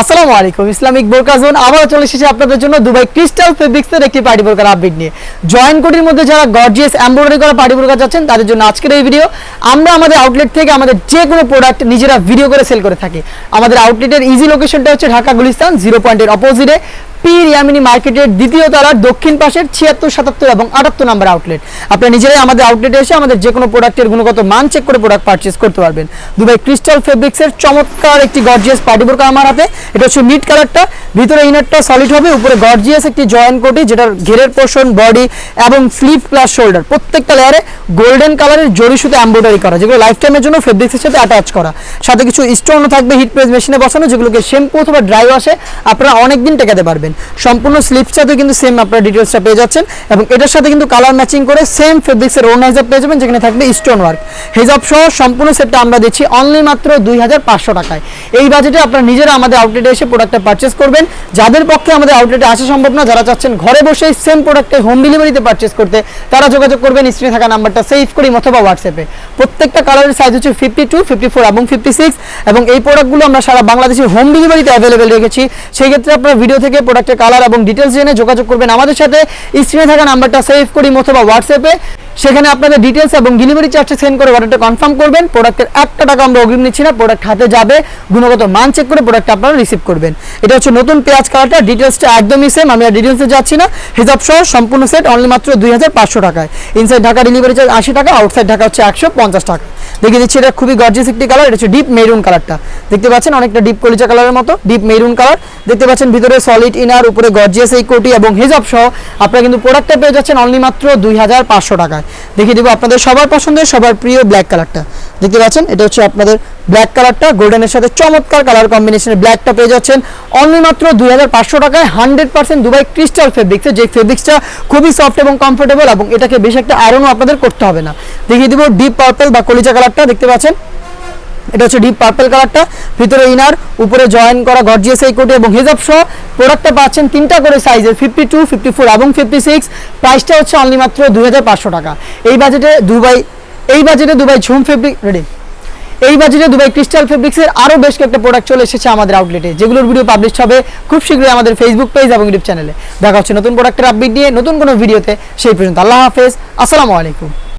আসসালামু আলাইকুম, ইসলামিক বোরকা জোন আবার চলে এসেছে আপনাদের জন্য দুবাই ক্রিস্টাল ফেব্রিক্সের একটি পার্টি বোরকার আপডেট নিয়ে। জয়েন্ট কোটির মধ্যে যারা গর্জিয়াস এমব্রয়ডারি করা পার্টি বোরকা চাচ্ছেন তাদের জন্য আজকের এই ভিডিও। আমরা আমাদের আউটলেট থেকে আমাদের যে কোনো প্রোডাক্ট নিজেরা ভিডিও করে সেল করে থাকি। আমাদের আউটলেটের ইজি লোকেশনটা হচ্ছে ঢাকা গুলিস্তান 0 পয়েন্টের অপোজিটে পীর ইয়ামিনী মার্কেটের দ্বিতীয় তলার দক্ষিণ পাশের 76, 77 এবং 78 নম্বর আউটলেট। আপনারা নিজেরাই আমাদের আউটলেটে এসে আমাদের যে কোনো প্রোডাক্টের গুণগত মান চেক করে প্রোডাক্ট পারচেজ করতে পারবেন। দুবাই ক্রিস্টাল ফেব্রিক্সের চমৎকার একটি গর্জিয়াস পার্টি বোরকা আমার হাতে। এটা হচ্ছে মিড কালারটা, ভিতরে ইনারটা সলিড হবে, উপরে গর্জিয়াস একটি জয়েন্ট কোটি যেটার ঘেরের পোর্শন, বডি এবং স্লিভ প্লাস শোল্ডার প্রত্যেকটা লেয়ারে গোল্ডেন কালারের জরি সুতো এমব্রয়ডারি করা, যেগুলো লাইফ টাইমের জন্য ফেব্রিক্সের সাথে অ্যাটাচ করা। সাথে কিছু স্টোনও থাকবে হিট প্রেস মেশিনে বসানো, যেগুলোকে শ্যাম্পু অথবা ড্রাই ওয়াশে আপনারা অনেকদিন টেকাতে পারবেন। সম্পূর্ণ স্লিপসটাতে কিন্তু সেম আপনারা ডিটেলসটা পেয়ে যাচ্ছেন এবং এটার সাথে কিন্তু কালার ম্যাচিং করে সেম ফেব্রিক্সের ওড়না হিজাব পেয়ে যাবেন, যেখানে থাকবে স্টোন ওয়ার্ক। হিজাব সহ সম্পূর্ণ সেটটা আমরা দিচ্ছি অনলি মাত্র 2500 টাকায়। এই বাজেটে আপনারা নিজেরা আমাদের আউটলেটে এসে প্রোডাক্টটা পারচেজ করবেন। যাদের পক্ষে আমাদের আউটলেটে আসা সম্ভব না, যারা চাচ্ছেন ঘরে বসে সেম প্রোডাক্টে হোম ডেলিভারিতে পারচেজ করতে, তারা যোগাযোগ করবেন স্ক্রিনে থাকা নাম্বারটা সেভ করি অথবা হোয়াটসঅ্যাপে। প্রত্যেকটা কালারের সাইজ হচ্ছে 52, 54 এবং 56 এবং এই প্রোডাক্টগুলো আমরা সারা বাংলাদেশের হোম ডেলিভারিতে অ্যাভেলেবেল রেখেছি। সেই ক্ষেত্রে আপনারা ভিডিও থেকে প্রোডাক্টের কালার এবং ডিটেলস জেনে যোগাযোগ করবেন আমাদের সাথে স্ক্রিনে থাকা নাম্বারটা সেভ করি অথবা হোয়াটসঅ্যাপে। সেখানে আপনাদের ডিটেলস এবং ডেলিভারি চার্জটা সেন্ড করে অর্ডারটা কনফার্ম করবেন। প্রোডাক্টের 1 টাকা আমরা অগ্রিম নিচ্ছি না, প্রোডাক্ট হাতে যাবে, গুণগত মান চেক করে প্রোডাক্ট আপনারা রিসিভ করবেন। এটা হচ্ছে নতুন পেঁয়াজ কালারটা, ডিটেলসটা একদমই সেম, আমি আর ডিটেলসে যাচ্ছি না। হিজাব সহ সম্পূর্ণ সেট অনলি মাত্র 2500 টাকায়। ইনসাইড ঢাকা ডেলিভারি চার্জ 80 টাকা, আউটসাইড ঢাকা হচ্ছে 150 টাকা। দেখিয়ে দিচ্ছি, এটা খুবই গর্জিয়াস একটি কালার। এটা হচ্ছে ডিপ মেরুন কালারটা, দেখতে পাচ্ছেন অনেকটা ডিপ কলিজা কালারের মতো ডিপ মেরুন কালার। দেখতে পাচ্ছেন ভিতরে সলিড ইনার, উপরে গর্জিয়াস এই কোটি এবং হিজাব সহ আপনারা কিন্তু প্রোডাক্টটা পেয়ে যাচ্ছেন অনলি মাত্র 2500 টাকায়। দেখিয়ে দেবো আপনাদের সবার পছন্দের সবার প্রিয় ব্ল্যাক কালারটা, দেখতে পাচ্ছেন এটা হচ্ছে আপনাদের ব্ল্যাক কালারটা, গোল্ডেনের সাথে চমৎকার কালার কম্বিনেশনে ব্ল্যাকটা পেয়ে যাচ্ছেন অনলি মাত্র 2500 টাকায়। 100% দুবাই ক্রিস্টাল ফেব্রিক্স, যে ফেব্রিক্সটা খুবই সফট এবং কমফোর্টেবল এবং এটাকে বেশ একটা আয়রনও আপনাদের করতে হবে না। দেখিয়ে দিব ডিপ পার্পল বা কলিজা কালারটা, দেখতে পাচ্ছেন এটা হচ্ছে ডিপ পার্পল কালারটা, ভিতরে ইনার, উপরে জয়েন করা গর্জিয়াস এই কোটি এবং হিজাব সহ প্রোডাক্টটা পাচ্ছেন 3টা করে সাইজের 52, 54 এবং 56। প্রাইসটা হচ্ছে অনলি মাত্র 2500 টাকা। এই বাজেটে দুবাই ঝুম ফেব্রিক রেডি। এই বাজেটে দুবাই ক্রিস্টাল ফেব্রিক্সের আরও বেশ কয়েকটা প্রোডাক্ট চলে এসেছে আমাদের আউটলেটে, যেগুলোর ভিডিও পাবলিশ হবে খুব শীঘ্রই আমাদের ফেসবুক পেজ এবং ইউটিউব চ্যানেলে। দেখা হচ্ছে নতুন প্রোডাক্টের আপডেট নিয়ে নতুন কোনো ভিডিওতে। সেই পর্যন্ত আল্লাহ হাফেজ, আসসালামু আলাইকুম।